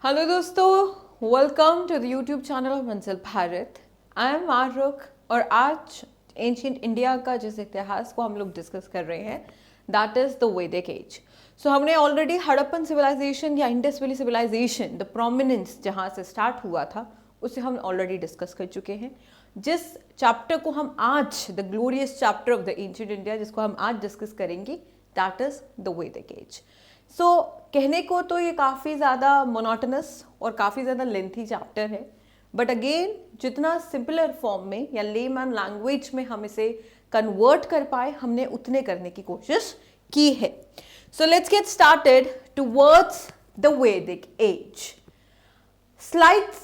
Hello दोस्तों, welcome to the YouTube channel of Manzil Bharat. I am Arukh और आज एंशियंट इंडिया का जिस इतिहास को हम लोग डिस्कस कर रहे हैं दैट इज द वैदिक एज। सो हमने ऑलरेडी हड़प्पन सिविलाइजेशन या Indus valley civilization the prominence जहाँ से स्टार्ट हुआ था उसे हम ऑलरेडी डिस्कस कर चुके हैं। जिस चैप्टर को हम आज the glorious chapter of the ancient India जिसको हम आज डिस्कस करेंगे दैट इज द वैदिक एज। सो कहने को तो ये काफ़ी ज़्यादा मोनोटनस और काफ़ी ज़्यादा लेंथी चैप्टर है, बट अगेन जितना सिंपलर फॉर्म में या लेमैन लैंग्वेज में हम इसे कन्वर्ट कर पाए हमने उतने करने की कोशिश की है। So let's get started towards the वैदिक एज। स्लाइड्स,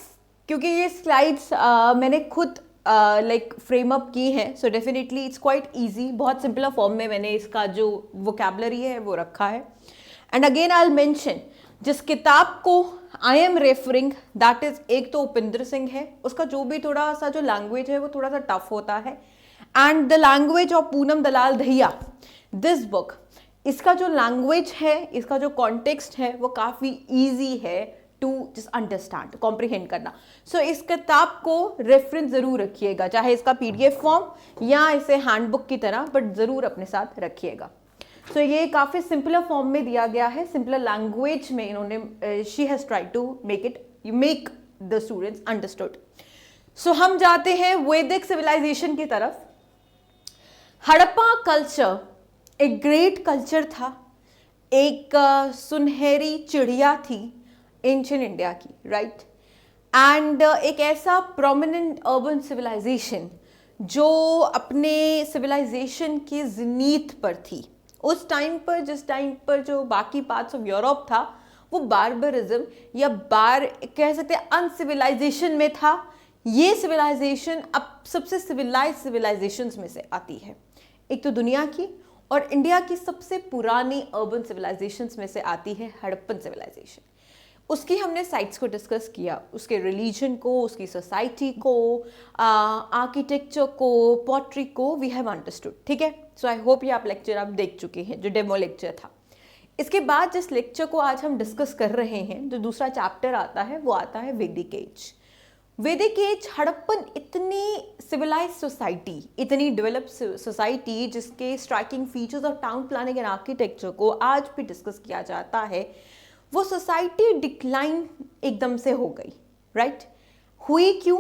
क्योंकि ये स्लाइड्स मैंने खुद फ्रेम अप की हैं, so definitely it's quite easy. बहुत सिंपल फॉर्म में मैंने इसका जो वोकैबुलरी है वो रखा है। And again I will mention जिस किताब को I am referring that is, एक तो उपिंदर सिंह है, उसका जो भी थोड़ा सा जो लैंग्वेज है वो थोड़ा सा टफ होता है, and the language of Poonam Dalal Dahiya, this book, इसका जो लैंग्वेज है, इसका जो कॉन्टेक्स्ट है वो काफ़ी ईजी है टू जस्ट अंडरस्टैंड, कॉम्प्रिहेंड करना। सो इस किताब को रेफरेंस ज़रूर रखिएगा, चाहे इसका PDF फॉर्म या इसे हैंडबुक की तरह, बट ज़रूर अपने साथ रखिएगा। सो ये काफ़ी सिंपलर फॉर्म में दिया गया है, सिंपलर लैंग्वेज में इन्होंने she has try to make the students understood. So हम जाते हैं वैदिक सिविलाइजेशन की तरफ। हड़प्पा कल्चर एक ग्रेट कल्चर था, एक सुनहरी चिड़िया थी एंशिएंट इंडिया की, राइट। एंड एक ऐसा प्रोमिनेंट अर्बन सिविलाइजेशन जो अपने सिविलाइजेशन के ज़नीथ पर थी उस टाइम पर, जिस टाइम पर जो बाकी पार्ट्स ऑफ यूरोप था वो बार्बरिज्म या कह सकते हैं अनसिविलाइजेशन में था। ये सिविलाइजेशन अब सबसे सिविलाइज सिविलाइजेशंस में से आती है, एक तो दुनिया की और इंडिया की सबसे पुरानी अर्बन सिविलाइजेशंस में से आती है हड़प्पन सिविलाइजेशन। उसकी हमने साइट्स को डिस्कस किया, उसके रिलीजन को, उसकी सोसाइटी को, आर्किटेक्चर को, पॉटरी को, वी हैव अंडरस्टूड, ठीक है। सो आई होप ये आप लेक्चर आप देख चुके हैं जो डेमो लेक्चर था। इसके बाद जिस लेक्चर को आज हम डिस्कस कर रहे हैं, जो दूसरा चैप्टर आता है वो आता है वैदिक एज। वैदिक एज हड़प्पन इतनी सिविलाइज सोसाइटी, इतनी डेवलप सोसाइटी जिसके striking features of town planning and architecture को आज भी डिस्कस किया जाता है, वो सोसाइटी डिक्लाइन एकदम से हो गई, राइट। हुई क्यों?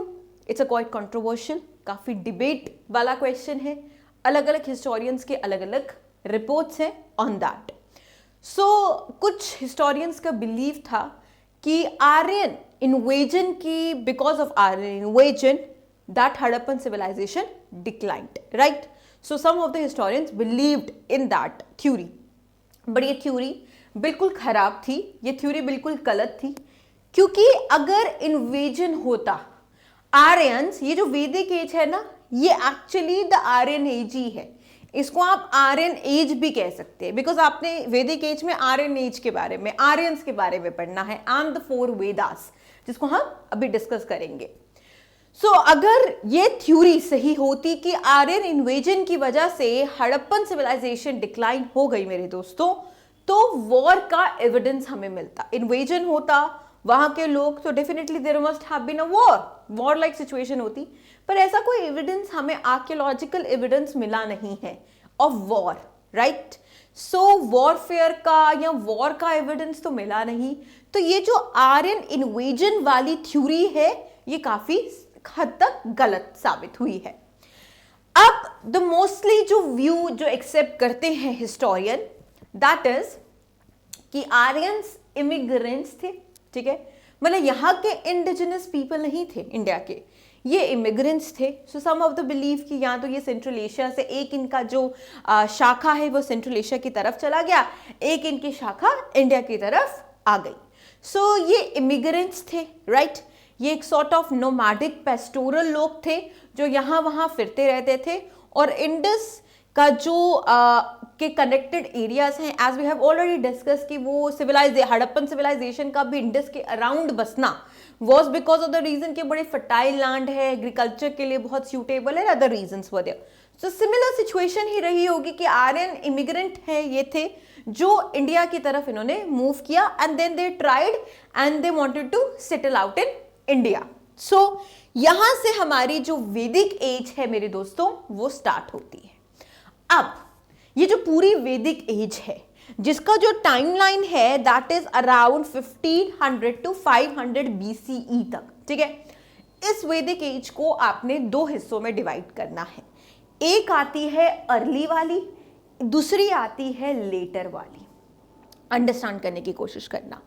इट्स अ क्वाइट कंट्रोवर्शियल, काफ़ी डिबेट वाला क्वेश्चन है, अलग अलग हिस्टोरियंस के अलग अलग रिपोर्ट्स हैं ऑन दैट। सो कुछ हिस्टोरियंस का बिलीव था कि आर्यन इन्वेजन की, because of Aryan invasion that Harappan civilization declined, right. So some of the historians believed in that theory, but ये थ्योरी बिल्कुल खराब थी, ये थ्योरी बिल्कुल गलत थी, क्योंकि अगर इन्वेजन होता आर्यंस, ये जो वैदिक एज है ना, ये एक्चुअली द आर्यन एज ही है। इसको आप आर्यन एज भी कह सकते हैं, बिकॉज आपने वैदिक एज में आर्यन एज के बारे में, आर्यंस के बारे में पढ़ना है, एंड द 4 वेदास, जिसको हम अभी डिस्कस करेंगे। सो अगर ये थ्योरी सही होती कि आर्यन इन्वेजन की वजह से हड़प्पन सिविलाइजेशन डिक्लाइन हो गई मेरे दोस्तों, तो वॉर का एविडेंस हमें मिलता। इन्वेजन होता वहां के लोग, तो definitely there must have been a war like situation होती, पर ऐसा कोई एविडेंस हमें आर्कियोलॉजिकल एविडेंस मिला नहीं है of war, right. So warfare का या वॉर का एविडेंस तो मिला नहीं, तो ये जो आर्यन इन्वेजन वाली थ्योरी है ये काफी हद तक गलत साबित हुई है। अब द मोस्टली जो व्यू जो एक्सेप्ट करते हैं हिस्टोरियन, दैट इज कि आर्यंस इमिग्रेंट्स थे, ठीक है, मतलब यहाँ के इंडिजिनस पीपल नहीं थे इंडिया के, ये इमिग्रेंट्स थे। सो सम ऑफ द बिलीव कि या तो ये सेंट्रल एशिया से, एक इनका जो शाखा है वो सेंट्रल एशिया की तरफ चला गया, एक इनकी शाखा इंडिया की तरफ आ गई। सो ये इमिग्रेंट्स थे, राइट। ये एक सॉर्ट ऑफ नोमैडिक पेस्टोरल लोग थे जो यहाँ वहाँ फिरते रहते थे, और इंडस का जो के कनेक्टेड एरियाज हैं, as we have already discuss कि वो हड़प्पन सिविलाइजेशन का भी इंडस के अराउंड बसना was because of the reason कि बड़े फर्टाइल लैंड है, एग्रीकल्चर के लिए बहुत सूटेबल है, अदर रीजन्स वर देयर। तो सिमिलर सिचुएशन ही रही होगी कि आर्यन इमिग्रेंट है, ये थे जो इंडिया की तरफ इन्होंने मूव किया and then they tried and they wanted to settle out in India. So यहां से हमारी जो वैदिक एज है मेरे दोस्तों वो स्टार्ट होती है। अब ये जो पूरी वैदिक एज है जिसका जो टाइमलाइन है that is around 1500 to 500 BCE तक, ठीक है। इस वैदिक एज को आपने दो हिस्सों में डिवाइड करना है। एक आती है अर्ली वाली, दूसरी आती है लेटर वाली। अंडरस्टैंड करने की कोशिश करना।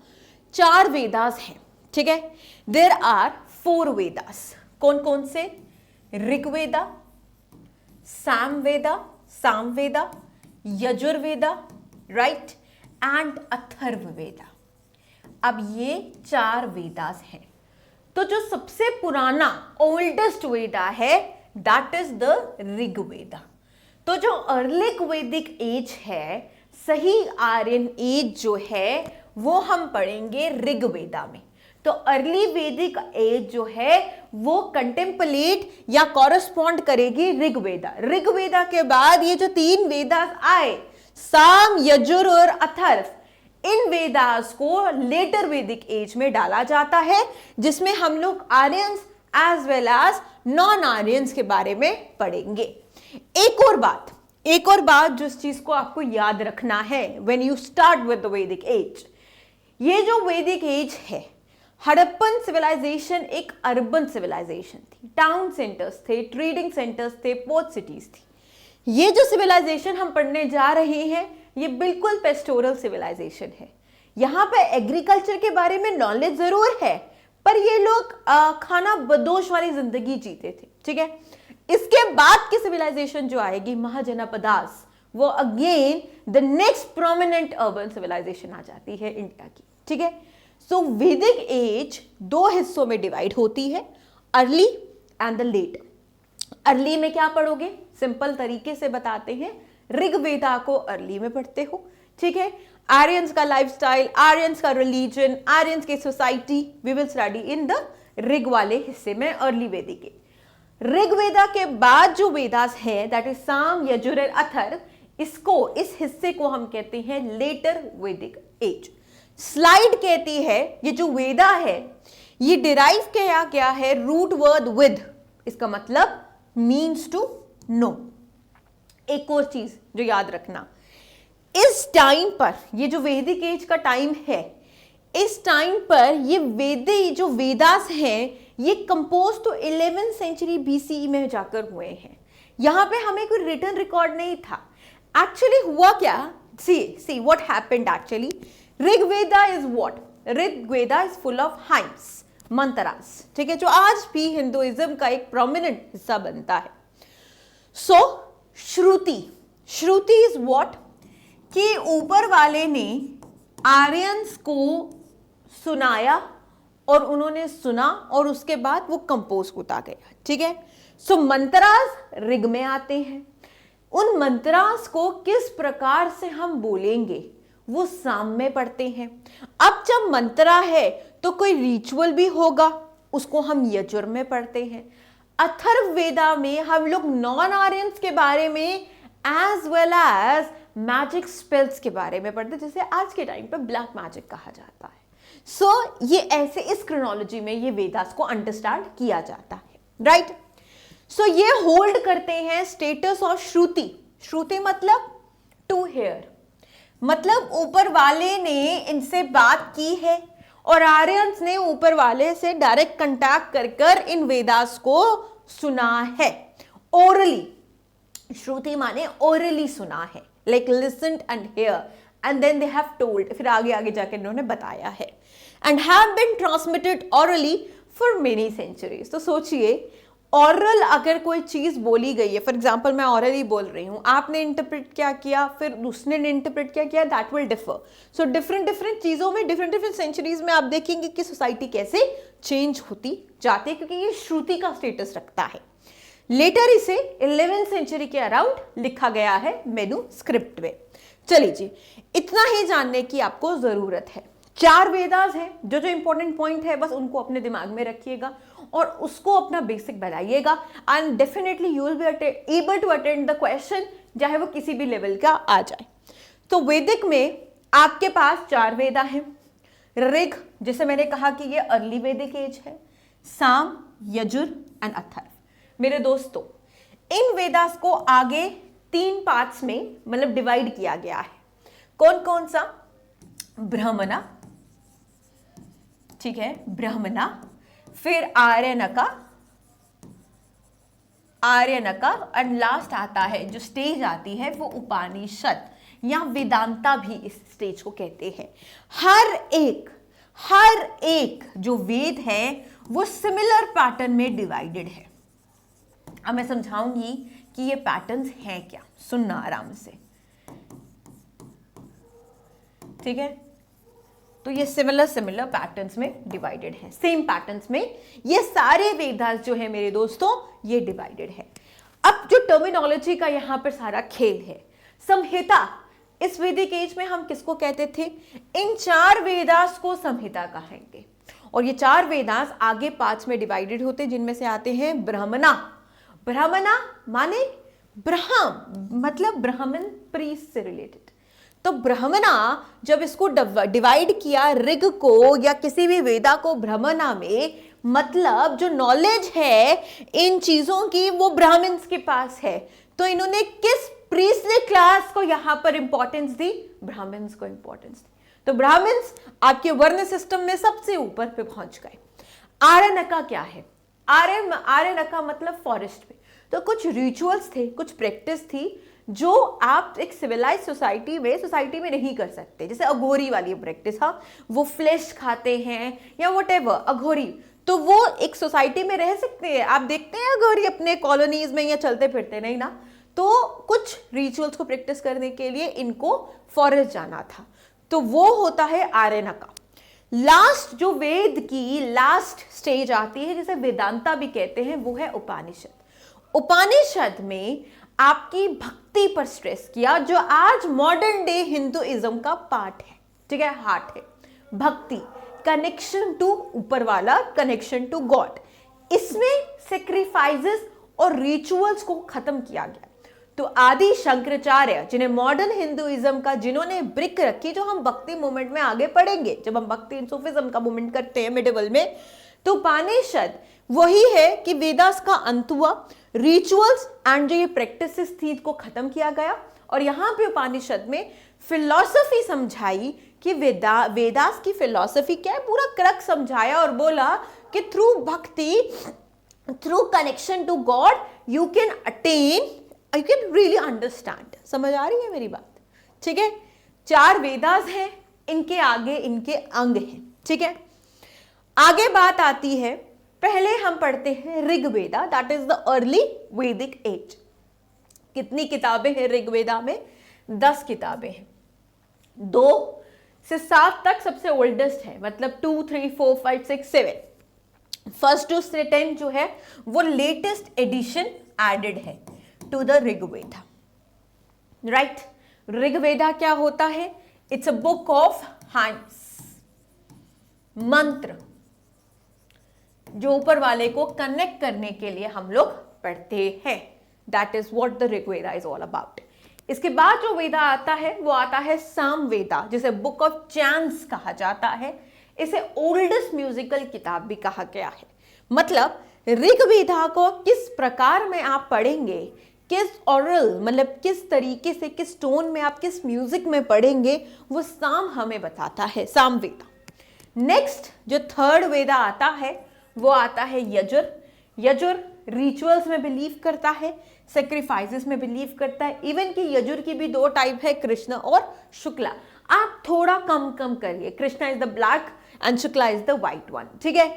4 वेदास हैं, ठीक है। There are 4 Vedas. कौन कौन से? Rigveda, Samaveda, Yajurveda, right, and Atharvaveda. अब ये 4 वेदास हैं। तो जो सबसे पुराना ओल्डेस्ट वेदा है दैट इज द ऋग्वेदा। तो जो अर्ली वैदिक एज है, सही आर्यन एज जो है वो हम पढ़ेंगे ऋग्वेदा में। तो अर्ली वैदिक एज जो है वो कंटेम्पलेट या कॉरस्पॉन्ड करेगी ऋग्वेदा। ऋग्वेदा के बाद ये जो 3 वेदास आए, साम, यजुर और अथर्व, इन वेदास को लेटर वैदिक एज में डाला जाता है जिसमें हम लोग Aryans as well as non Aryans के बारे में पढ़ेंगे। एक और बात जो इस चीज को आपको याद रखना है when you start with the वैदिक एज, ये जो वैदिक एज है, हड़प्पन सिविलाइजेशन एक अर्बन सिविलाइजेशन थी। टाउन सेंटर्स थे, ट्रेडिंग सेंटर्स थे, पोर्ट सिटीज थी। ये जो सिविलाइजेशन हम पढ़ने जा रहे हैं ये बिल्कुल पेस्टोरल सिविलाइजेशन है। यहाँ पे एग्रीकल्चर के बारे में नॉलेज जरूर है पर ये लोग खाना बदोश वाली जिंदगी जीते थे, ठीक है। इसके बाद की सिविलाइजेशन जो आएगी महाजनपदास, वो again the next prominent urban civilization आ जाती है इंडिया की, ठीक है। सो वैदिक एज 2 हिस्सों में डिवाइड होती है, early and the late. Early में क्या पढ़ोगे? सिंपल तरीके से बताते हैं, ऋग्वेदा को अर्ली में पढ़ते हो, ठीक है। आर्यंस का लाइफस्टाइल, आर्यंस का रिलीजन, आर्यंस की society we will study in the Rig वाले हिस्से में, अर्ली वैदिक के। ऋग्वेदा के बाद जो वेदास है दैट इज साम, यजुर, अथर्व, इस हिस्से को हम कहते हैं लेटर वैदिक एज। स्लाइड कहती है ये जो वेदा है ये डिराइव किया गया है रूट वर्ड विद, इसका मतलब मीन्स टू नो। एक और चीज जो याद रखना, इस टाइम पर ये जो वैदिक एज का टाइम है, इस टाइम पर ये जो वेदास हैं ये कंपोज तो 11th सेंचुरी BCE में जाकर हुए हैं। यहां पे हमें कोई रिटन रिकॉर्ड नहीं था। एक्चुअली हुआ क्या, see what happened actually. Rigveda is what? Rigveda is full of hymns, mantras, ठीक है, जो आज भी हिंदुइज्म का एक प्रोमिनेंट हिस्सा बनता है। सो श्रुति इज व्हाट? कि ऊपर वाले ने आर्यंस को सुनाया और उन्होंने सुना और उसके बाद वो कंपोज होता गया, ठीक है। सो मंत्रास ऋग में आते हैं। उन मंत्रास को किस प्रकार से हम बोलेंगे वो साम में पढ़ते हैं। अब जब मंत्रा है तो कोई रिचुअल भी होगा, उसको हम यजुर में पढ़ते हैं। अथर्व वेदा में हम लोग नॉन आर्यंस के बारे में as well as magic spells के बारे में पढ़ते, जैसे आज के टाइम पे ब्लैक मैजिक कहा जाता है। सो ये ऐसे इस क्रोनोलॉजी में ये वेदास को अंडरस्टैंड किया जाता है, राइट। सो ये होल्ड करते हैं स्टेटस ऑफ श्रुति मतलब टू हेयर, मतलब ऊपर वाले ने इनसे बात की है और आर्यंस ने ऊपर वाले से डायरेक्ट कांटेक्ट कर इन वेदास को सुना है ओरली। श्रुति माने ओरली सुना है, like listened and hear and then they have told, फिर आगे जाके इन्होंने बताया है, and have been transmitted orally for many centuries. तो सोचिए ऑरल अगर कोई चीज बोली गई है, फॉर एग्जाम्पल मैं ऑरली बोल रही हूं, आपने इंटरप्रेट क्या किया, फिर दूसरे ने इंटरप्रेट क्या किया, that will differ. So different चीजों में डिफरेंट सेंचुरीज में आप देखेंगे कि सोसाइटी कैसे चेंज होती जाती है, क्योंकि ये श्रुति का स्टेटस रखता है। लेटर इसे 11th सेंचुरी के अराउंड लिखा गया है मेनू स्क्रिप्ट में। चलिए जी, इतना ही जानने की आपको जरूरत है। 4 वेदास हैं, जो जो इंपॉर्टेंट पॉइंट है बस उनको अपने दिमाग में रखिएगा और उसको अपना बेसिक बनाइएगा and definitely you will be able to attend the question, चाहे वो किसी भी लेवल का आ जाए। तो वैदिक में आपके पास 4 वेदा हैं। ऋग, जिसे मैंने कहा कि ये अर्ली वैदिक एज है, साम, यजुर एंड अथर्व। मेरे दोस्तों, इन वेदास को आगे 3 पार्ट्स में मतलब डिवाइड किया गया है। कौन कौन सा? ब्राह्मणा, ठीक है, ब्राह्मणा, फिर आर्यनका, आर्यनका एंड लास्ट आता है, जो स्टेज आती है वो उपनिषद या वेदांता भी इस स्टेज को कहते हैं। हर एक जो वेद है वो सिमिलर पैटर्न में डिवाइडेड है। अब मैं समझाऊंगी कि ये पैटर्न्स हैं क्या, सुनना आराम से, ठीक है। तो ये सिमिलर पैटर्न्स में डिवाइडेड है, सेम पैटर्न्स में ये सारे वेदास जो है मेरे दोस्तों ये डिवाइडेड है। अब जो टर्मिनोलॉजी का यहां पर सारा खेल है, संहिता, इस वैदिक एज में हम किसको कहते थे? इन 4 वेदास को संहिता कहेंगे। और ये 4 वेदास आगे 5 में डिवाइडेड होते, जिनमें से आते हैं ब्राह्मणा। ब्राह्मणा माने ब्राह्म, मतलब ब्राह्मण प्रीस्ट से रिलेटेड। तो ब्राह्मणा जब इसको डिवाइड किया ऋग को या किसी भी वेदा को ब्राह्मणा में, मतलब जो नॉलेज है इन चीजों की वो ब्राह्मण्स के पास है। तो इन्होंने किस प्रीस्टली क्लास को यहां पर इंपॉर्टेंस दी? ब्राह्मण्स को इंपॉर्टेंस दी। तो ब्राह्मण्स आपके वर्ण सिस्टम में सबसे ऊपर पे पहुंच गए। आर्यनका क्या है? आर्यनका मतलब फॉरेस्ट में। तो कुछ रिचुअल्स थे, कुछ प्रैक्टिस थी जो आप एक सिविलाइज सोसाइटी में नहीं कर सकते। जैसे अघोरी वाली प्रैक्टिस, हाँ, वो फ्लेश खाते हैं या व्हाटएवर, अघोरी, तो वो एक सोसाइटी में रह सकते हैं। आप देखते हैं अघोरी अपने कॉलोनीज में या चलते फिरते, नहीं ना। तो कुछ रिचुअल्स को प्रैक्टिस करने के लिए इनको फॉरेस्ट जाना था, तो वो होता है आर्यनका। लास्ट जो वेद की लास्ट स्टेज आती है, जिसे वेदांता भी कहते हैं, वो है उपनिषद। उपनिषद में आपकी भक्ति पर स्ट्रेस किया, जो आज मॉडर्न डे हिंदुइज्म का पार्ट है, ठीक है, हार्ट है। भक्ति, कनेक्शन टू ऊपर वाला, कनेक्शन टू गॉड। इसमें सेक्रीफाइसेस और रिचुअल्स को खत्म किया गया। तो आदि शंकराचार्य, जिन्हें मॉडर्न हिंदुइज्म का जिन्होंने ब्रिक रखी, जो हम भक्ति मूवमेंट में आगे पढ़ेंगे जब हम भक्ति इन सूफिज्म का मूवमेंट करते हैं मिडिवल में, तो उपनिषद वही है कि वेदास का अंत हुआ, रिचुअल्स एंड जो ये प्रैक्टिसेस थी को खत्म किया गया। और यहां पे उपनिषद में फिलॉसफी समझाई कि वेदास की फिलॉसफी क्या है, पूरा क्रक्स समझाया और बोला कि through bhakti, through connection to God you can attain, you can really understand. समझ आ रही है मेरी बात? ठीक है, 4 वेदास हैं, इनके आगे इनके अंग हैं, ठीक है। आगे बात आती है, पहले हम पढ़ते हैं Rigveda, that is the early Vedic as. कितनी किताबें हैं ऋग्वेदा में? 10 किताबें हैं। 2 से 7 तक सबसे ओल्डेस्ट है, मतलब 2, 3, 4, 5, 6, 7। फर्स्ट टू से 10 जो है वो लेटेस्ट एडिशन एडेड है to the Rigveda, right. Rigveda क्या होता है? It's a book of hymns, mantra, जो ऊपर वाले को कनेक्ट करने के लिए हम लोग पढ़ते हैं। That is what the Rigveda is all about. इसके बाद जो वेदा आता है वो आता है साम वेदा, जिसे बुक ऑफ चैंट्स कहा जाता है। इसे ओल्डेस्ट म्यूजिकल किताब भी कहा गया है। मतलब ऋग्वेदा को किस प्रकार में आप पढ़ेंगे, किस ऑरल, मतलब किस तरीके से, किस टोन में आप किस म्यूजिक में पढ़ेंगे, वो साम हमें बताता है, साम वेदा। नेक्स्ट जो थर्ड वेदा आता है वो आता है यजुर। यजुर रिचुअल्स में बिलीव करता है, सेक्रीफाइसेस में बिलीव करता है। इवन कि यजुर की भी 2 टाइप है, कृष्ण और शुक्ला। आप थोड़ा कम करिए, Krishna is the black and Shukla is the white one, ठीक है।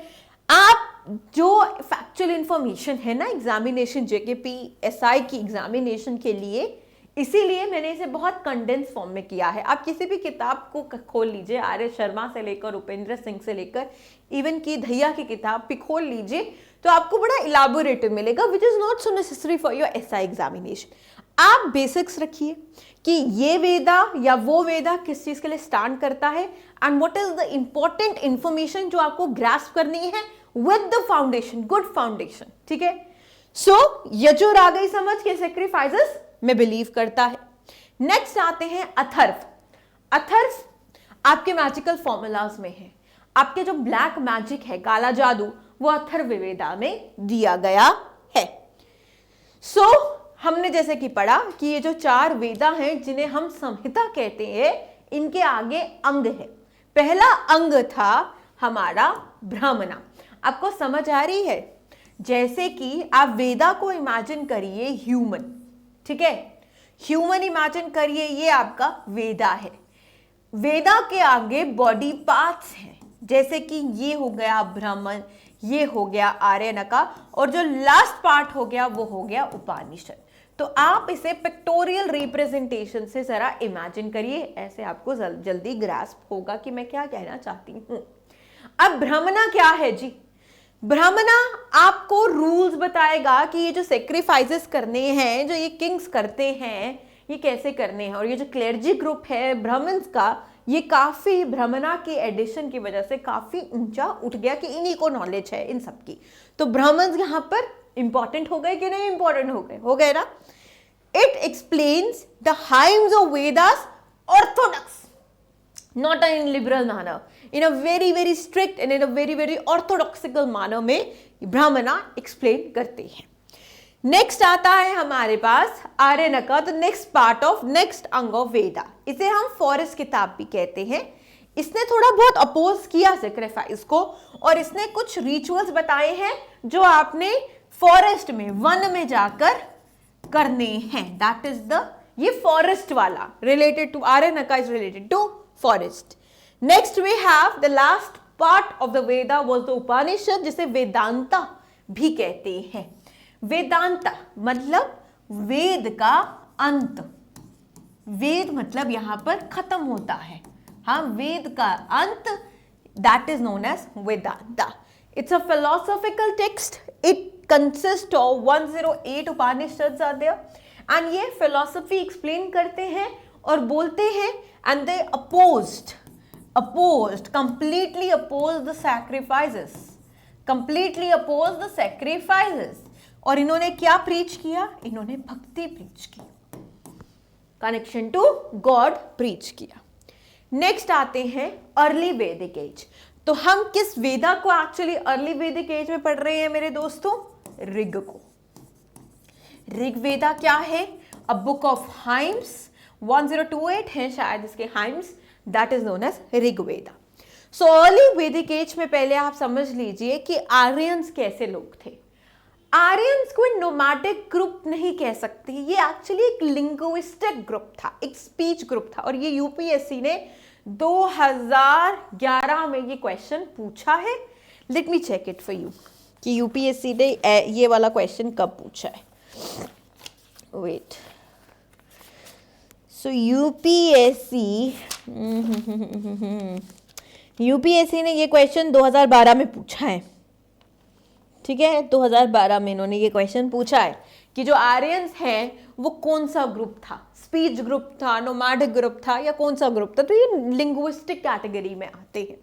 आप जो फैक्चुअल इंफॉर्मेशन है ना एग्जामिनेशन, जेकेपी एसआई की एग्जामिनेशन के लिए, इसीलिए मैंने इसे बहुत कंडेंस फॉर्म में किया है। आप किसी भी किताब को खोल लीजिए, आर्य शर्मा से लेकर उपेंद्र सिंह से लेकर इवन की धैया की किताब भी खोल लीजिए, तो आपको बड़ा इलाबोरेटिव मिलेगा, which is not so necessary for your SI examination. आप बेसिक्स रखिए कि ये वेदा या वो वेदा किस चीज के लिए स्टैंड करता है and what is the important information जो आपको ग्रास्प करनी है with the foundation, good foundation, ठीक है। सो यजुर आ गई समझ के सेक्रीफाइसेस में बिलीव करता है। नेक्स्ट आते हैं अथर्व। अथर्व आपके मैजिकल फॉर्मूलाज में है, आपके जो ब्लैक मैजिक है, काला जादू, वो अथर्ववेदा में दिया गया है। सो हमने जैसे कि पढ़ा कि ये जो 4 वेदा हैं जिन्हें हम संहिता कहते हैं, इनके आगे अंग है। पहला अंग था हमारा ब्राह्मणा। आपको समझ आ रही है? जैसे कि आप वेदा को इमेजिन करिए ह्यूमन, ठीक है, ह्यूमन इमेजिन करिए, ये आपका वेदा है। वेदा के आगे बॉडी पार्ट्स हैं, जैसे कि ये हो गया ब्राह्मण, ये हो गया आर्यनका, और जो लास्ट पार्ट हो गया वो हो गया उपनिषद। तो आप इसे पिक्टोरियल रिप्रेजेंटेशन से जरा इमेजिन करिए, ऐसे आपको जल्दी ग्रास्प होगा कि मैं क्या कहना चाहती हूं। अब ब्राह्मणा क्या है जी? ब्राह्मणा आपको रूल्स बताएगा कि ये जो सेक्रीफाइसेस करने हैं, जो ये किंग्स करते हैं, ये कैसे करने हैं। और ये जो क्लेर्जी ग्रुप है ब्राह्मण्स का, ये काफी ब्राह्मणा के एडिशन की वजह से काफी ऊंचा उठ गया कि इन्हीं को नॉलेज है इन सबकी। तो ब्राह्मण्स यहां पर इंपॉर्टेंट हो गए कि नहीं इंपॉर्टेंट हो गए ना। It explains the hymns of Vedas Orthodox, not in liberal manner, in a very very strict and in a very very orthodoxical manner में ब्राह्मणा एक्सप्लेन करते हैं। नेक्स्ट आता है हमारे पास Aranyaka, the next part of next अंग ऑफ वेदा। इसे हम फॉरेस्ट किताब भी कहते हैं। इसने थोड़ा बहुत अपोज किया सेक्रीफाइस को, और इसने कुछ रिचुअल्स बताए हैं जो आपने फॉरेस्ट में, वन में जाकर करने हैं। दैट इज द, ये फॉरेस्ट वाला related to Aranyaka is related to forest. Next we have the last part of the Veda was the Upanishad, जिसे वेदांता भी कहते हैं। वेदांता मतलब वेद का अंत। वेद मतलब यहां पर खत्म होता है, हाँ, वेद का अंत, that is known as Vedanta. It's a philosophical text. It consists of 108 Upanishads are there, and ये philosophy explain करते हैं और बोलते हैं, and they opposed, completely opposed the sacrifices, completely opposed the sacrifices। और इन्होंने क्या प्रीच किया? इन्होंने भक्ति प्रीच की, कनेक्शन टू गॉड प्रीच किया। नेक्स्ट आते हैं अर्ली वैदिक एज। तो हम किस वेदा को एक्चुअली अर्ली वैदिक एज में पढ़ रहे हैं मेरे दोस्तों? ऋग को। ऋग्वेदा क्या है? अ बुक ऑफ हाइम्स, 1028 है शायद इसके hymns, that is known as Rigveda. So early Vedic age में पहले आप समझ लीजिए कि आर्यंस कैसे लोग थे। आर्यंस को नोमैडिक ग्रुप नहीं कह सकते, ये एक्चुअली एक लिंग्विस्टिक ग्रुप था, एक स्पीच ग्रुप था। और ये यूपीएससी ने 2011 में ये क्वेश्चन पूछा है। Let me check it for you कि यूपीएससी ने ये वाला क्वेश्चन कब पूछा है। वेट, सो यूपीएससी ने ये क्वेश्चन 2012 में पूछा है, ठीक है। 2012 में इन्होंने ये क्वेश्चन पूछा है कि जो आर्यंस हैं वो कौन सा ग्रुप था, स्पीच ग्रुप था, नोमैडिक ग्रुप था, या कौन सा ग्रुप था। तो ये लिंग्विस्टिक कैटेगरी में आते हैं।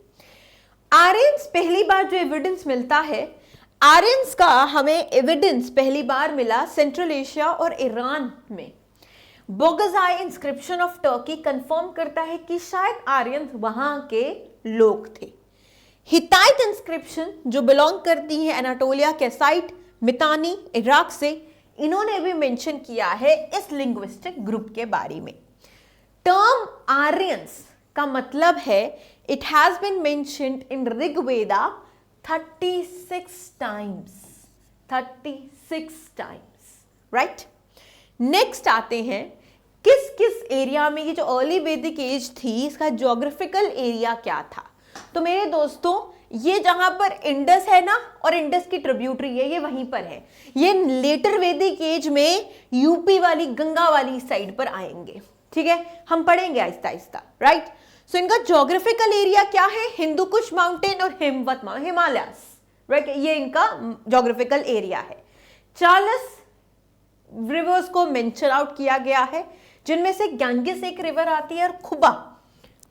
आर्यंस पहली बार जो एविडेंस मिलता है, आर्यंस का हमें एविडेंस पहली बार मिला सेंट्रल एशिया और ईरान में। बोगजाई इंस्क्रिप्शन ऑफ टर्की कंफर्म करता है कि शायद आर्यंस वहां के लोग थे। हिताइट इंस्क्रिप्शन जो बिलोंग करती है एनाटोलिया, कैसाइट, मितानी, इराक से, इन्होंने भी मेंशन किया है इस लिंग्विस्टिक ग्रुप के बारे में। टर्म आर्यंस का मतलब है it has been mentioned in Rigveda 36 times, 36 times, right. Next आते हैं किस किस एरिया में ये जो अर्ली वैदिक एज थी, इसका ज्योग्राफिकल एरिया क्या था। तो मेरे दोस्तों, ये जहां पर इंडस है ना, और इंडस की ट्रिब्यूटरी है, ये वहीं पर है। ये लेटर वैदिक एज में यूपी वाली, गंगा वाली साइड पर आएंगे, ठीक है, हम पढ़ेंगे आहिस्ता आहिस्ता, राइट। सो इनका ज्योग्राफिकल एरिया क्या है? हिंदू कुश माउंटेन और हिमवत हिमालयस, राइट, ये इनका ज्योग्राफिकल एरिया है। चार्ल्स रिवर्स को मेंशन आउट किया गया है, जिनमें से गैंगिस एक रिवर आती है और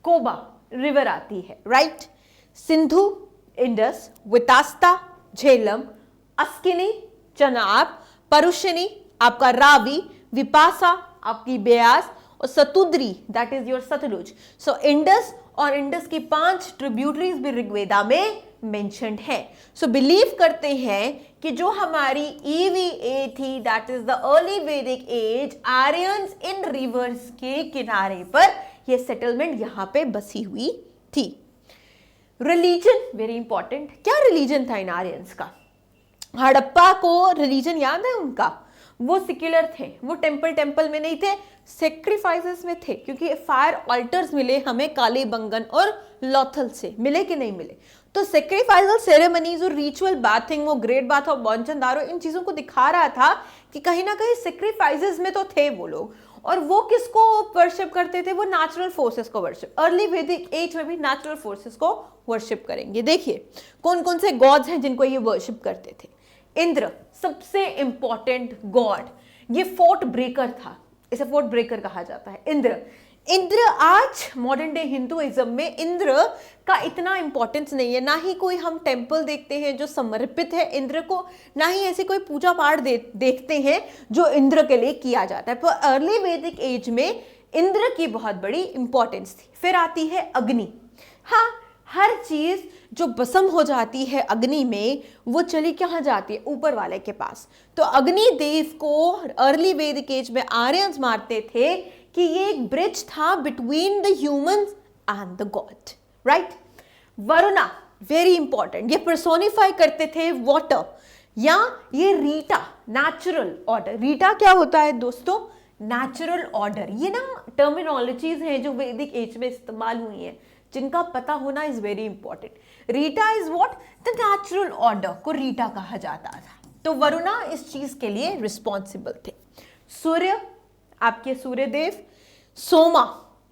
कोबा रिवर आती है, राइट। सिंधु, इंडस, वितास्ता, झेलम, अस्किनी, चनाब, परुशिनी आपका रावी, विपासा आपकी ब्यास, और Sutudri that is your Sutlej. So Indus और इंडस की 5 ट्रिब्यूटरीज भी ऋग्वेदा में मेंशन्ड है। सो बिलीव करते हैं कि जो हमारी EVA थी that is the early Vedic as, Aryans in reverse के किनारे पर ये सेटलमेंट यहां पे बसी हुई थी। रिलीजन वेरी इंपॉर्टेंट, क्या रिलीजन था इन आर्यंस का? हड़प्पा को रिलीजन याद है उनका? वो सिक्युलर थे, वो टेम्पल में नहीं थे, सेक्रीफाइसेस में थे, क्योंकि फायर ऑल्टर्स मिले हमें कालीबंगन और लॉथल से, मिले कि नहीं मिले? तो सेक्रीफाइसल सेरेमनीज और रिचुअल बाथिंग, वो ग्रेट बाथ और बॉन्चंदारो, इन चीजों को दिखा रहा था कि कहीं ना कहीं सेक्रीफाइसेस में तो थे वो लोग। और वो किसको वर्शिप करते थे? वो नेचुरल फोर्सेस को वर्शिप। अर्ली वैदिक एज में भी नेचुरल फोर्सेस को वर्शिप करेंगे। देखिए कौन कौन से गॉड्स हैं जिनको ये वर्शिप करते थे। इंद्र सबसे इंपॉर्टेंट गॉड, ये फोर्ट ब्रेकर था, इसे फोर्ट ब्रेकर कहा जाता है। इंद्र आज मॉडर्न डे हिंदुइज्म में इंद्र का इतना इंपॉर्टेंस नहीं है, ना ही कोई हम टेम्पल देखते हैं जो समर्पित है इंद्र को, ना ही ऐसे कोई पूजा पाठ देखते हैं जो इंद्र के लिए किया जाता है। पर अर्ली वैदिक एज में इंद्र की बहुत बड़ी इंपॉर्टेंस थी। फिर आती है अग्नि। हाँ, हर चीज जो भस्म हो जाती है अग्नि में वो चली कहाँ जाती है? ऊपर वाले के पास। तो अग्नि देव को अर्ली वैदिक एज में आर्यंस मानते थे कि ये एक ब्रिज था between the humans and the God, right. Varuna very important, ये पर्सोनिफाई करते थे वाटर, या ये रीटा नेचुरल ऑर्डर। रीटा क्या होता है दोस्तों? Natural order. ये ना टर्मिनोलॉजीज हैं जो वैदिक एज में इस्तेमाल हुई हैं, जिनका पता होना is very important. Rita is what? The natural order को रीटा कहा जाता था। तो वरुणा इस चीज के लिए रिस्पॉन्सिबल थे। सूर्य आपके सूर्यदेव। सोमा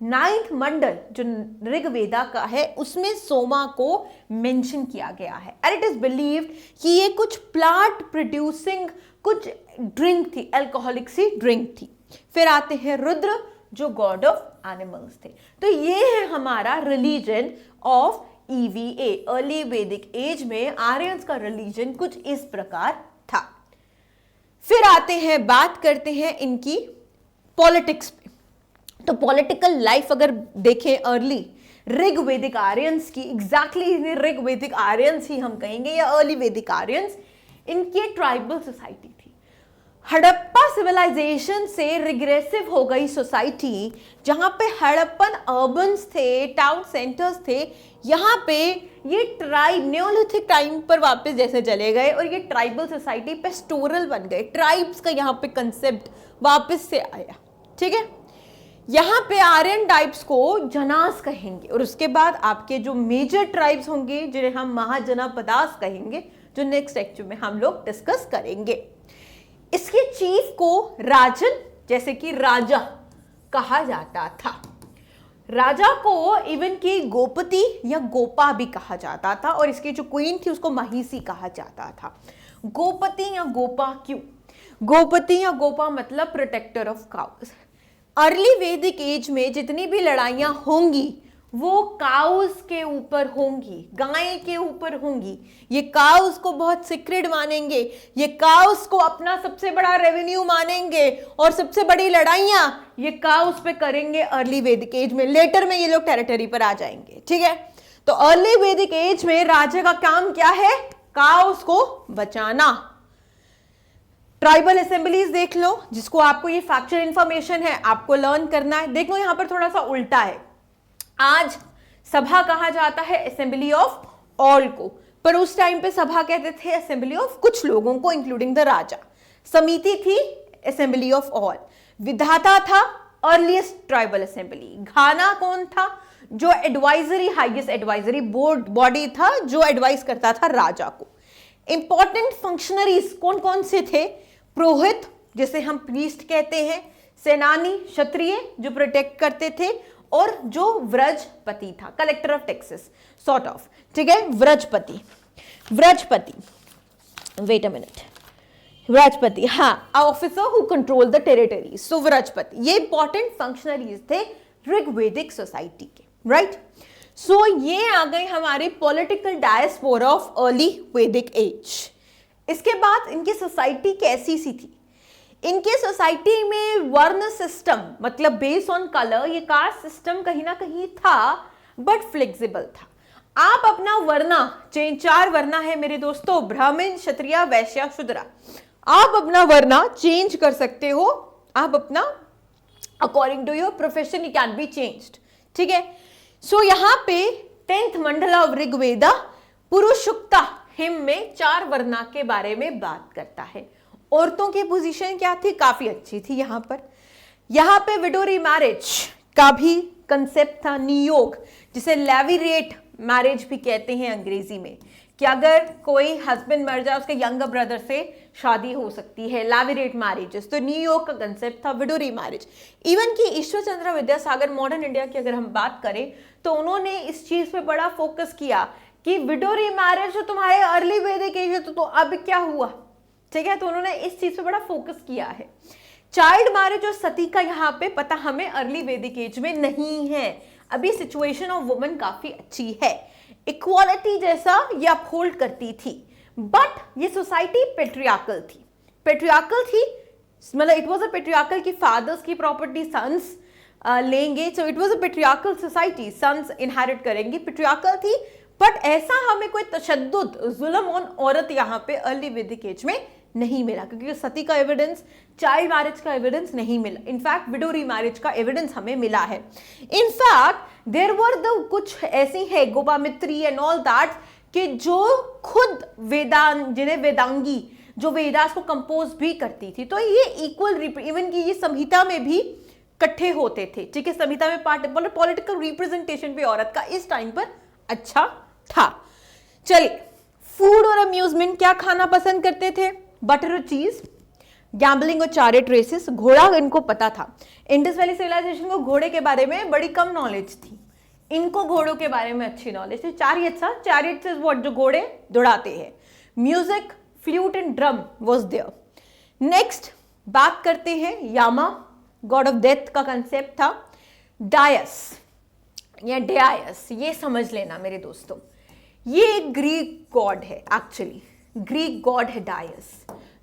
9th मंडल जो ऋग्वेदा का है उसमें सोमा को मेंशन किया गया है, एंड इट इज बिलीव्ड कि ये कुछ प्लांट प्रोड्यूसिंग कुछ ड्रिंक थी, अल्कोहलिक सी ड्रिंक थी। फिर आते हैं रुद्र जो गॉड ऑफ एनिमल्स थे। तो ये है हमारा religion of EVA। Early Vedic age में आर्यंस का रिलीजन कुछ इस प्रकार था। फिर आते हैं, बात करते हैं इनकी पॉलिटिक्स पे। तो पॉलिटिकल लाइफ अगर देखें अर्ली ऋग्वेदिक आर्यंस की, एग्जैक्टली ऋग्वेदिक आर्यंस ही हम कहेंगे या अर्ली वैदिक आर्यंस, इनकी ट्राइबल सोसाइटी थी। हड़प्पा सिविलाइजेशन से रिग्रेसिव हो गई सोसाइटी, जहां पे हड़प्पन अर्बन्स थे, टाउन सेंटर्स थे, यहाँ पे ये ट्राइब न्योलिथिक टाइम पर वापस जैसे चले गए और ये ट्राइबल सोसाइटी पेस्टोरल बन गए। ट्राइब्स का यहाँ पे कंसेप्ट वापस से आया, ठीक है। यहाँ पे आर्यन टाइप्स को जनास कहेंगे, और उसके बाद आपके जो मेजर ट्राइब्स होंगे जिन्हें हम महाजनापदास कहेंगे, जो नेक्स्ट लेक्चर में हम लोग डिस्कस करेंगे। इसके चीफ को राजन, जैसे कि राजा कहा जाता था। राजा को इवन की गोपति या गोपा भी कहा जाता था, और इसकी जो क्वीन थी उसको महिषी कहा जाता था। गोपति या गोपा क्यों? गोपति या गोपा मतलब protector of cows. Early Vedic age में जितनी भी लड़ाइयां होंगी वो काउस के ऊपर होंगी, गाय के ऊपर होंगी। ये काउस को बहुत सीक्रेट मानेंगे, ये काउस को अपना सबसे बड़ा रेवेन्यू मानेंगे, और सबसे बड़ी लड़ाइयां ये काउस पे करेंगे अर्ली वैदिक एज में। लेटर में ये लोग टेरिटरी पर आ जाएंगे, ठीक है। तो अर्ली वैदिक एज में राजा का काम क्या है? काउस को बचाना। ट्राइबल असेंबलीज देख लो, जिसको आपको ये फैक्चुअल इंफॉर्मेशन है आपको लर्न करना है। देखो यहां पर थोड़ा सा उल्टा है। आज सभा कहा जाता है असेंबली ऑफ ऑल को, पर उस टाइम पे सभा कहते थे असेंबली ऑफ कुछ लोगों को इंक्लूडिंग द राजा। समिति थी असेंबली ऑफ ऑल। विधाता था अर्लीस्ट ट्राइबल असेंबली। घाना कौन था? जो advisory highest advisory board body था जो एडवाइस करता था राजा को। इंपॉर्टेंट फंक्शनरीज कौन कौन से थे? पुरोहित जिसे हम प्रीस्ट कहते हैं, सेनानी क्षत्रिय जो प्रोटेक्ट करते थे, और जो व्रजपति था, collector of taxes sort of, ठीक है। Vrajapati wait a minute, Vrajapati, हाँ, officer who control the territory, so Vrajapati, ये इंपॉर्टेंट फंक्शनरीज थे ऋग्वेदिक सोसाइटी के, राइट। सो ये आ गई हमारी political diaspora of early Vedic as. इसके बाद इनकी सोसाइटी कैसी सी थी? इनके सोसाइटी में वर्ण सिस्टम, मतलब बेस्ड ऑन कलर, ये कास्ट सिस्टम कहीं ना कहीं था, बट फ्लेक्सिबल था। आप अपना वर्णा चेंज, 4 वर्णा है मेरे दोस्तों, ब्राह्मण, क्षत्रिय, वैश्य, शूद्र, आप अपना वर्णा चेंज कर सकते हो, आप अपना according to your profession you can be changed, ठीक है। सो यहाँ पे 10th मंडल ऑफ ऋग्वेदा पुरुष सूक्ता हिम में 4 वर्णा के बारे में बात करता है। औरतों की पोजीशन क्या थी? काफी अच्छी थी। यहाँ पे विडोरी मैरिज का भी कंसेप्ट था, नियोग, जिसे लेविरेट मैरिज भी कहते हैं अंग्रेजी में, कि अगर कोई हस्बैंड मर जाए उसके यंगर ब्रदर से शादी हो सकती है, लेविरेट मैरिजेस। तो नियोग का कंसेप्ट था, विडोरी मैरिज। इवन कि ईश्वर चंद्र विद्यासागर, मॉडर्न इंडिया की अगर हम बात करें, तो उन्होंने इस चीज पे बड़ा फोकस किया कि विडोरी मैरिज जो तुम्हारे अर्ली वैदिक एज है, तो अब क्या हुआ, ठीक है। तो उन्होंने इस चीज पे बड़ा फोकस किया है। चाइल्ड मैरिज और सती का यहाँ पे पता हमें अर्ली वैदिक एज में नहीं है। अभी सिचुएशन ऑफ वुमेन काफी अच्छी है, इक्वालिटी जैसा ये अपहोल्ड करती थी, बट ये सोसाइटी पेट्रियार्कल थी। मतलब इट वाज अ पेट्रियार्कल की फादर्स की प्रॉपर्टी सन्स लेंगे, so it was a patriarchal society, sons inherit करेंगे, पेट्रियार्कल थी। बट ऐसा हमें कोई तशद्दुद, जुल्म ऑन औरत यहाँ पे अर्ली वैदिक एज में नहीं मिला, क्योंकि सती का एविडेंस, चाइल्ड मैरिज का एविडेंस नहीं मिला। इनफैक्ट विडोरी मैरिज का एविडेंस हमें मिला है। इनफैक्ट देयर वर द कुछ ऐसी है, गोपामित्री एंड ऑल दैट, कि जो खुद जिन्हें वेदांगी, जो वेदास को कंपोज भी करती थी। तो ये इक्वल, इवन की ये संहिता में भी इकट्ठे होते थे, ठीक है। संहिता में पॉलिटिकल रिप्रेजेंटेशन भी औरत का इस टाइम पर अच्छा था। चलिए, फूड और अम्यूजमेंट, क्या खाना पसंद करते थे? बटर और चीज, गैम्बलिंग और चैरिट रेसेस, घोड़ा इनको पता था। इंडस वैली सिविलाइजेशन को घोड़े के बारे में बड़ी कम नॉलेज थी, इनको घोड़ों के बारे में अच्छी नॉलेज थी। चैरिट्स इज व्हाट, जो घोड़े दौड़ाते हैं। Music, flute and drum was there. Next बात करते हैं यामा, गॉड ऑफ डेथ का कंसेप्ट था। डायस या डेयास, ये समझ लेना मेरे दोस्तों, ये एक ग्रीक गॉड है, एक्चुअली ग्रीक गॉड है डायस,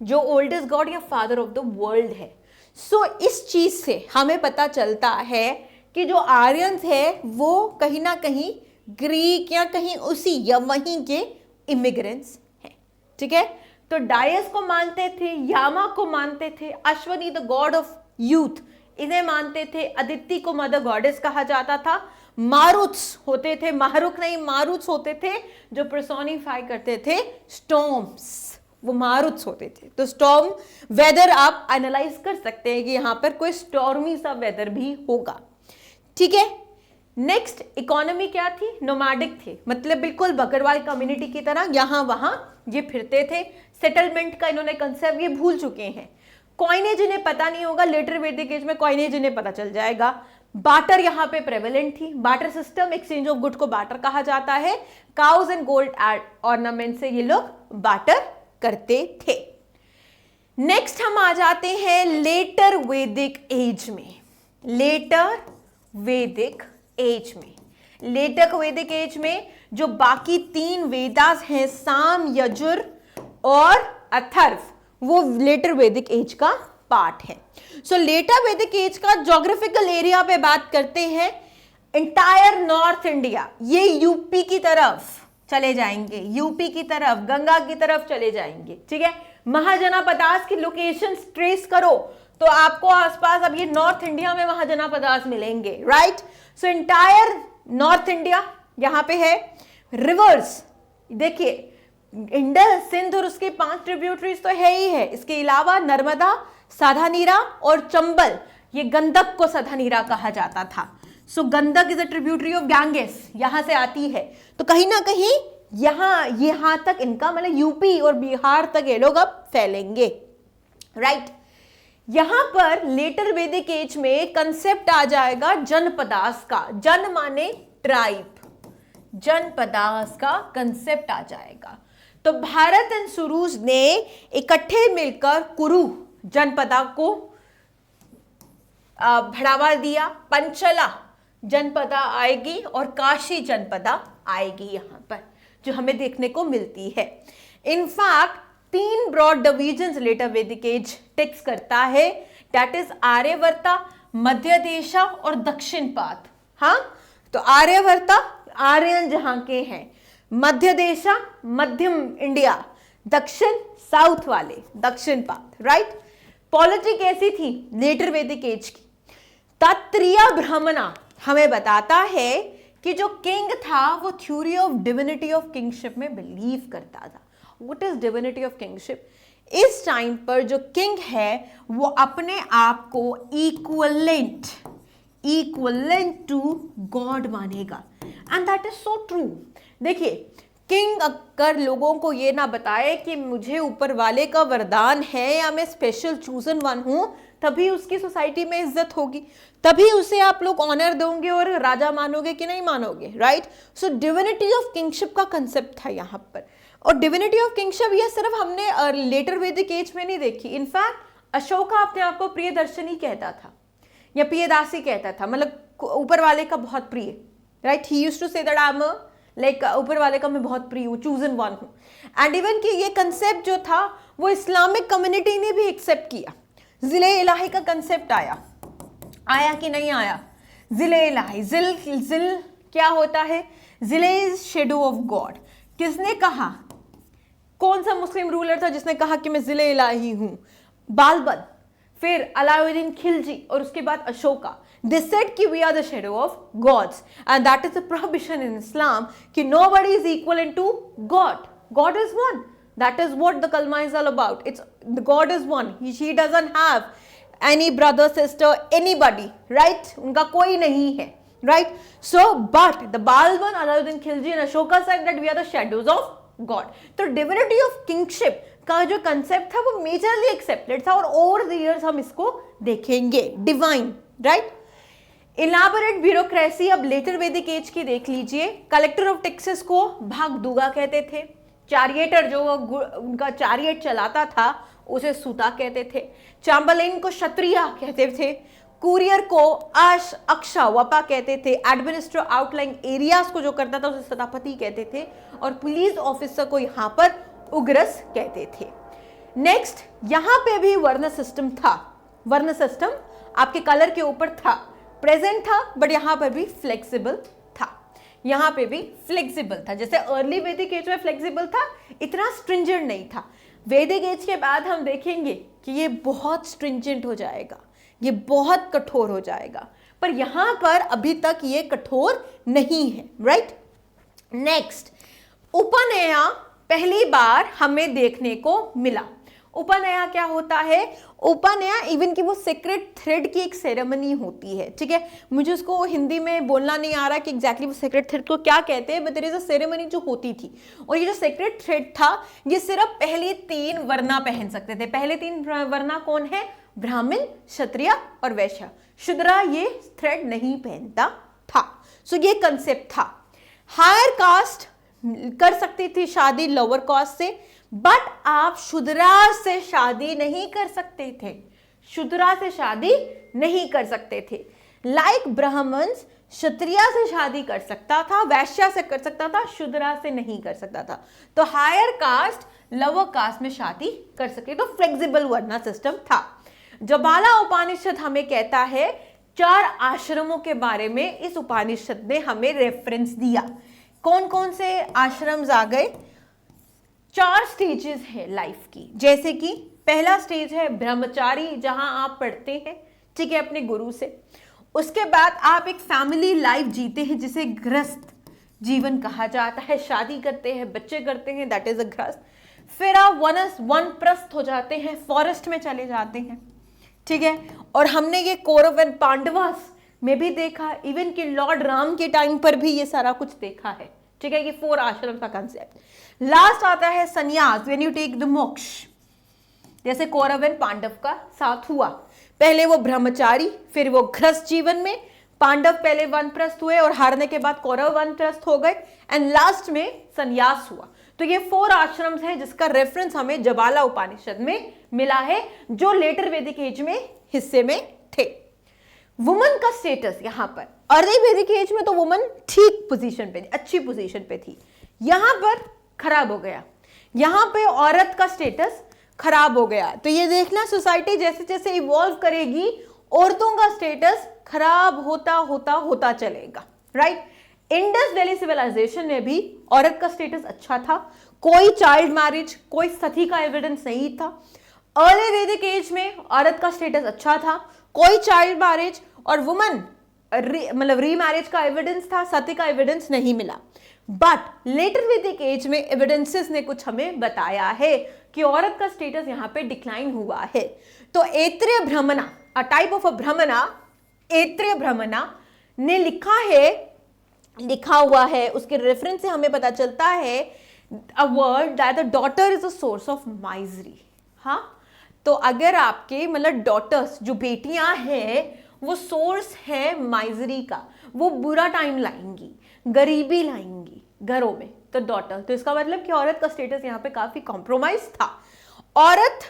जो ओल्डेस्ट गॉड या फादर ऑफ द वर्ल्ड है। सो इस चीज से हमें पता चलता है कि जो आर्यंस है वो कहीं ना कहीं ग्रीक या कहीं उसी या वहीं के इमिग्रेंट्स हैं, ठीक है। तो डायस को मानते थे, यामा को मानते थे, Ashwani the God of youth इन्हें मानते थे, अदिति को मदर गॉडेस कहा जाता था। मारुत्स होते थे, मारुक नहीं मारुत्स होते थे, जो पर्सोनिफाई करते थे स्टॉर्म्स, वो मारुत्स होते थे। तो स्टॉर्म वेदर आप एनालाइज कर सकते हैं कि यहां पर कोई स्टॉर्मी सा वेदर भी होगा, ठीक है। नेक्स्ट इकोनॉमी क्या थी? नोमैडिक थे, मतलब बिल्कुल बकरवाल कम्युनिटी की तरह यहां वहां ये फिरते थे। सेटलमेंट का इन्होंने कंसेप्ट ये भूल चुके हैं। कॉइनेज इन्हें पता नहीं होगा, लेटर वैदिक एज में कॉइनेज इन्हें पता चल जाएगा। बाटर यहाँ पे प्रेवेलेंट थी, barter system, exchange of good को बाटर कहा जाता है। काउज एंड गोल्ड ऑर्नामेंट से ये लोग बाटर करते थे। नेक्स्ट हम आ जाते हैं लेटर वैदिक एज में। लेटर वैदिक एज में जो बाकी 3 वेदास हैं, साम, यजुर और अथर्व, वो लेटर वैदिक एज का पार्ट है। सो लेटर वैदिक एज का ज्योग्राफिकल एरिया पे बात करते हैं। इंटायर नॉर्थ इंडिया, ये यूपी की तरफ चले जाएंगे, यूपी की तरफ, गंगा की तरफ चले जाएंगे, ठीक है। महाजनापदास की लोकेशन ट्रेस करो तो आपको आसपास अब ये नॉर्थ इंडिया में महाजनापदास मिलेंगे, राइट। सो इंटायर नॉर्थ इंडिया यहां पे है। रिवर्स देखिए, इंडस, सिंध और उसके 5 ट्रिब्यूटरीज तो है ही है। इसके अलावा नर्मदा, साधानीरा और चंबल, ये गंडक को साधानीरा कहा जाता था। So Gandak is a tributary of Ganges, यहां से आती है। तो कहीं ना कहीं यहां तक इनका मतलब यूपी और बिहार तक ये लोग अब फैलेंगे, राइट। यहां पर लेटर वैदिक एज में कंसेप्ट आ जाएगा जनपदास का। जन माने ट्राइब, जनपदास का कंसेप्ट आ जाएगा। तो भारत एंड सुरूज ने इकट्ठे मिलकर कुरु जनपदा को बढ़ावा दिया। पंचला जनपदा आएगी और काशी जनपदा आएगी यहां पर, जो हमें देखने को मिलती है। इनफैक्ट 3 ब्रॉड डिविजन्स लेटर वैदिक एज टेक्स्ट करता है, दैट इज आर्यवर्ता, मध्य देशा और दक्षिण पाद। हाँ, तो आर्यवर्ता आर्यन जहां के हैं, मध्य देशा मध्यम इंडिया, दक्षिण साउथ वाले दक्षिण पाद, राइट। पॉलिटी कैसी थी लेटर वैदिक एज की? तत्त्रीय ब्राह्मणा हमें बताता है कि जो किंग था वो theory of divinity of kingship में बिलीव करता था। What is divinity of kingship? इस टाइम पर जो किंग है वो अपने आप को इक्वलेंट टू गॉड मानेगा, and that is so true. देखिए, किंग अगर लोगों को ये ना बताए कि मुझे ऊपर वाले का वरदान है या मैं स्पेशल चूजन वन हूं, तभी उसकी सोसाइटी में इज्जत होगी, तभी उसे आप लोग ऑनर दोगे और राजा मानोगे कि नहीं मानोगे, right. So divinity of kingship का कंसेप्ट था यहाँ पर। और डिविनिटी ऑफ किंगशिप ये सिर्फ हमने लेटर वैदिक एज में नहीं देखी। इनफैक्ट अशोका अपने आप को प्रियदर्शनी कहता था या प्रियदासी कहता था, मतलब ऊपर वाले का बहुत प्रिय, राइट। He used to say that I am like ऊपर वाले का मैं बहुत प्रिय हूँ, चूजन वन हूँ। एंड इवन कि ये कंसेप्ट जो था वो इस्लामिक कम्युनिटी ने भी एक्सेप्ट किया। जिले इलाही का कंसेप्ट आया कि नहीं आया? जिले इलाही, जिल क्या होता है? जिले इज शेडो ऑफ गॉड। किसने कहा? कौन सा मुस्लिम रूलर था जिसने कहा कि मैं जिले इलाही हूं? बालबन, फिर अलाउद्दीन खिलजी और उसके बाद अशोका। They said कि we are the shadow of gods, and that is the prohibition in Islam कि nobody is equivalent to God. God is one. That is what the kalma is all about. It's the God is one. He doesn't have any brother, sister, anybody, right? उनका कोई नहीं है, right? So, but the Balban, Alauddin Khilji and Ashoka said that we are the shadows of God. तो divinity of kingship का जो concept था वो majorly accepted था, और ओवर द इयर्स हम इसको देखेंगे। Divine, right. इलाबोरेट ब्यूरोक्रेसी अब लेटर वैदिक एज की देख लीजिए। कलेक्टर ऑफ टैक्सेस को भागदुगा कहते थे। चारिएटर जो उनका चारिएट चलाता था उसे सूता कहते थे। चांबलेन को क्षत्रिया कहते थे। कुरियर को अक्षा वपा कहते थे। एडमिनिस्ट्रेटिव आउटलाइन एरियाज को जो करता था उसे सतापति कहते थे। और पुलिस ऑफिसर को यहाँ पर उग्रस कहते थे। नेक्स्ट, यहाँ पे भी वर्ण सिस्टम था। वर्ण सिस्टम आपके कलर के ऊपर था, प्रेजेंट था, बट यहाँ पर भी फ्लेक्सिबल था। यहाँ पे भी फ्लेक्सिबल था। जैसे अर्ली वैदिक एज में फ्लेक्सिबल था, इतना स्ट्रिंजेंट नहीं था। वैदिक एज के बाद हम देखेंगे कि ये बहुत स्ट्रिंजेंट हो जाएगा, ये बहुत कठोर हो जाएगा, पर यहाँ पर अभी तक ये कठोर नहीं है, राइट। नेक्स्ट, उपनयना पहली बार हमें देखने को मिला। उपनयना क्या होता है? उपनयना इवन कि वो सीक्रेट थ्रेड की एक सेरेमनी होती है, ठीक है। मुझे उसको हिंदी में बोलना नहीं आ रहा कि एग्जैक्टली वो सीक्रेट थ्रेड को क्या कहते हैं, but there is a ceremony जो होती थी। और ये जो सीक्रेट थ्रेड था ये सिर्फ पहले 3 वर्णा पहन सकते थे। पहले 3 वर्णा कौन है? ब्राह्मण, क्षत्रिय और वैश्य। शूद्रा ये थ्रेड नहीं पहनता था। सो ये कंसेप्ट था। हायर कास्ट कर सकती थी शादी लोअर कास्ट से, बट आप शूद्रा से शादी नहीं कर सकते थे। शूद्रा से शादी नहीं कर सकते थे। लाइक ब्राह्मण्स क्षत्रिय से शादी कर सकता था, वैश्य से कर सकता था, शूद्रा से नहीं कर सकता था। तो हायर कास्ट लोअर कास्ट में शादी कर सकते, तो फ्लेक्सिबल वर्ण सिस्टम था। ज्वाला उपनिषद हमें कहता है 4 आश्रमों के बारे में इस उपनिषद ने हमें रेफरेंस दिया। कौन कौन से आश्रम्स आ गए? 4 स्टेजेस है लाइफ की। जैसे कि पहला स्टेज है ब्रह्मचारी, जहां आप पढ़ते हैं, ठीक है, अपने गुरु से। उसके बाद आप एक फैमिली लाइफ जीते हैं जिसे गृहस्थ जीवन कहा जाता है। शादी करते हैं, बच्चे करते हैं, दैट इज अ गृहस्थ। फिर आप वानप्रस्थ हो जाते हैं, फॉरेस्ट में चले जाते हैं, ठीक है। और हमने ये कौरव एंड पांडवास में भी देखा, इवन कि लॉर्ड राम के टाइम पर भी ये सारा कुछ देखा है, ठीक है। ये 4 आश्रम का कंसेप्ट। लास्ट आता है संन्यास, व्हेन यू टेक द मोक्ष, जैसे कौरव एंड पांडव का साथ हुआ। पहले वो ब्रह्मचारी, फिर वो गृहस्थ जीवन में। पांडव पहले वानप्रस्थ हुए और हारने के बाद कौरव वानप्रस्थ हो गए, एंड लास्ट में संन्यास हुआ। तो ये 4 आश्रम्स हैं जिसका रेफरेंस हमें जबाला उपनिषद में मिला है, जो लेटर वैदिक एज में हिस्से में थे। वुमन का स्टेटस यहां पर अर्ली वैदिक एज में तो वुमन ठीक पोजीशन पे थी, अच्छी पोजीशन पे थी, यहां पर खराब हो गया, यहां पे औरत का स्टेटस खराब हो गया। तो ये देखना, सोसाइटी जैसे जैसे इवॉल्व करेगी औरतों का स्टेटस खराब होता होता होता चलेगा, राइट। इंडस वैली सिविलाइजेशन में भी औरत का स्टेटस अच्छा था, कोई चाइल्ड मैरिज, कोई सती का एविडेंस नहीं था। अर्ली वैदिक एज में औरत का स्टेटस अच्छा था, कोई चाइल्ड मैरिज और वुमन मतलब रीमैरिज का एविडेंस था, सती का एविडेंस नहीं मिला। बट लेटर वैदिक एज में एविडेंसेस ने कुछ हमें बताया है कि औरत का स्टेटस यहां पे डिक्लाइन हुआ है। तो ऐत्रेय ब्राह्मणा, अ टाइप ऑफ अ ब्राह्मणा, ऐत्रेय ब्राह्मणा ने लिखा हुआ है, उसके रेफरेंस से हमें पता चलता है a word that the daughter is a source of misery. हाँ, तो अगर आपके मतलब डॉटर्स जो बेटियां हैं वो सोर्स है माइजरी का, वो बुरा टाइम लाएंगी, गरीबी लाएंगी घरों में, तो डॉटर, तो इसका मतलब कि औरत का स्टेटस यहाँ पे काफी कॉम्प्रोमाइज था। औरत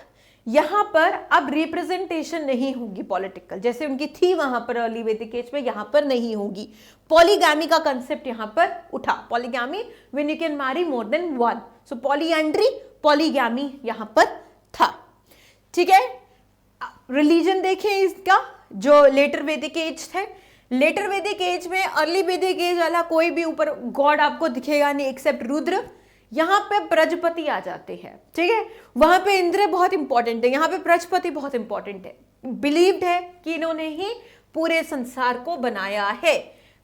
यहाँ पर अब रिप्रेजेंटेशन नहीं होगी पॉलिटिकल, जैसे उनकी थी वहां पर अर्ली वैदिक एज में, यहाँ पर नहीं होगी। पॉलीगैमी का कंसेप्ट यहाँ पर उठा, polygamy when you can marry more than one, so polyandry, polygamy यहाँ पर था, ठीक है। रिलीजन देखें इसका, जो लेटर वैदिक एज थे, लेटर वैदिक एज में अर्ली वैदिक एज वाला कोई भी ऊपर गॉड आपको दिखेगा नहीं एक्सेप्ट रुद्र। यहाँ पे प्रजपति आ जाते हैं, ठीक है, वहां पे इंद्र बहुत इंपॉर्टेंट है, यहाँ पे प्रजपति बहुत इंपॉर्टेंट है, बिलीव्ड है कि इन्होंने ही पूरे संसार को बनाया है।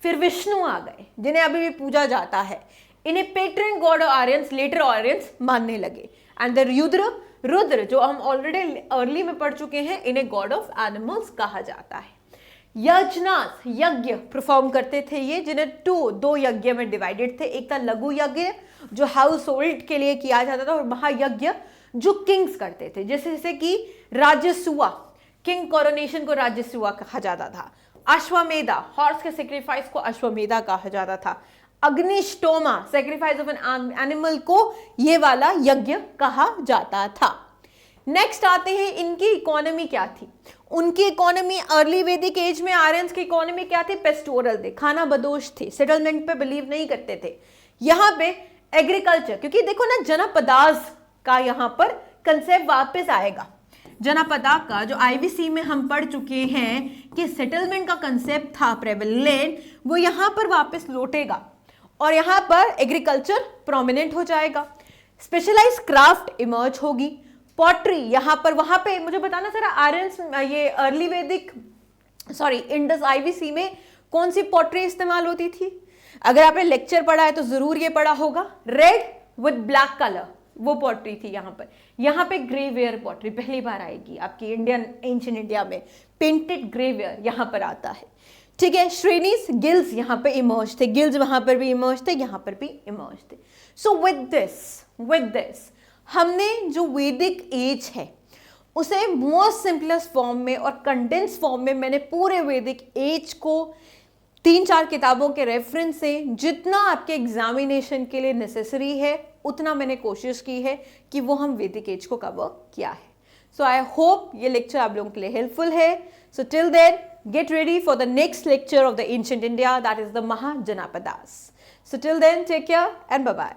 फिर विष्णु आ गए जिन्हें अभी भी पूजा जाता है, इन्हें patron god Aryans, later Aryans मानने लगे। एंड द रुद्र जो हम ऑलरेडी अर्ली में पढ़ चुके हैं, इन्हें गॉड ऑफ एनिमल्स कहा जाता है। यज्ञनाथ, यज्ञ परफॉर्म करते थे ये, जिन्हें दो यज्ञ में डिवाइडेड थे, एक था लघु यज्ञ जो हाउस होल्ड के लिए किया जाता था, और महायज्ञ जो किंग्स करते थे, जैसे कि राजसूआ, किंग कोरोनेशन को राजसूआ कहा जाता था। अश्वमेधा, हॉर्स के सेक्रीफाइस को अश्वमेधा कहा जाता था। अग्निष्टोमा, सेक्रीफाइस ऑफ एन एनिमल को ये वाला यज्ञ कहा जाता था। नेक्स्ट आते हैं, इनकी इकोनॉमी क्या थी। उनकी इकोनॉमी अर्ली वैदिक एज में आर्यंस की इकोनॉमी क्या थी, पेस्टोरल थे, खाना बदोश थे, सेटलमेंट पे बिलीव नहीं करते थे। यहाँ पे एग्रीकल्चर, क्योंकि देखो ना जनपदास का यहाँ पर कंसेप्ट वापस आएगा, जनपदा का जो आईवीसी में हम पढ़ चुके हैं कि सेटलमेंट का कंसेप्ट था प्रेवलेंट, वो यहाँ पर वापस लौटेगा और यहाँ पर एग्रीकल्चर प्रोमिनेंट हो जाएगा। स्पेशलाइज क्राफ्ट इमर्ज होगी, पॉटरी यहाँ पर, वहां पे मुझे बताना जरा आर्यंस, ये अर्ली वैदिक इंडस आईवीसी में कौन सी पॉटरी इस्तेमाल होती थी। अगर आपने लेक्चर पढ़ा है तो जरूर ये पढ़ा होगा, रेड विद ब्लैक कलर, वो पॉटरी थी यहाँ पर। यहाँ पे ग्रेवेयर पॉटरी पहली बार आएगी आपकी इंडियन एंशिएंट इंडिया में, पेंटेड ग्रेवेयर यहाँ पर आता है, ठीक है। श्रेणीज, गिल्ड्स यहाँ पे इमर्ज थे, गिल्ड्स वहां पर भी इमर्ज थे, यहाँ पर भी इमर्ज थे। सो विद दिस हमने जो वैदिक एज है उसे मोस्ट सिंपलेस्ट फॉर्म में और कंडेंस फॉर्म में मैंने पूरे वैदिक एज को 3-4 किताबों के रेफरेंस से जितना आपके एग्जामिनेशन के लिए नेसेसरी है उतना मैंने कोशिश की है कि वो हम वैदिक एज को कवर किया है। सो आई होप ये लेक्चर आप लोगों के लिए हेल्पफुल है। So till then get ready for the next lecture of the ancient India, that is the Mahajanapadas. So till then, take care and bye-bye.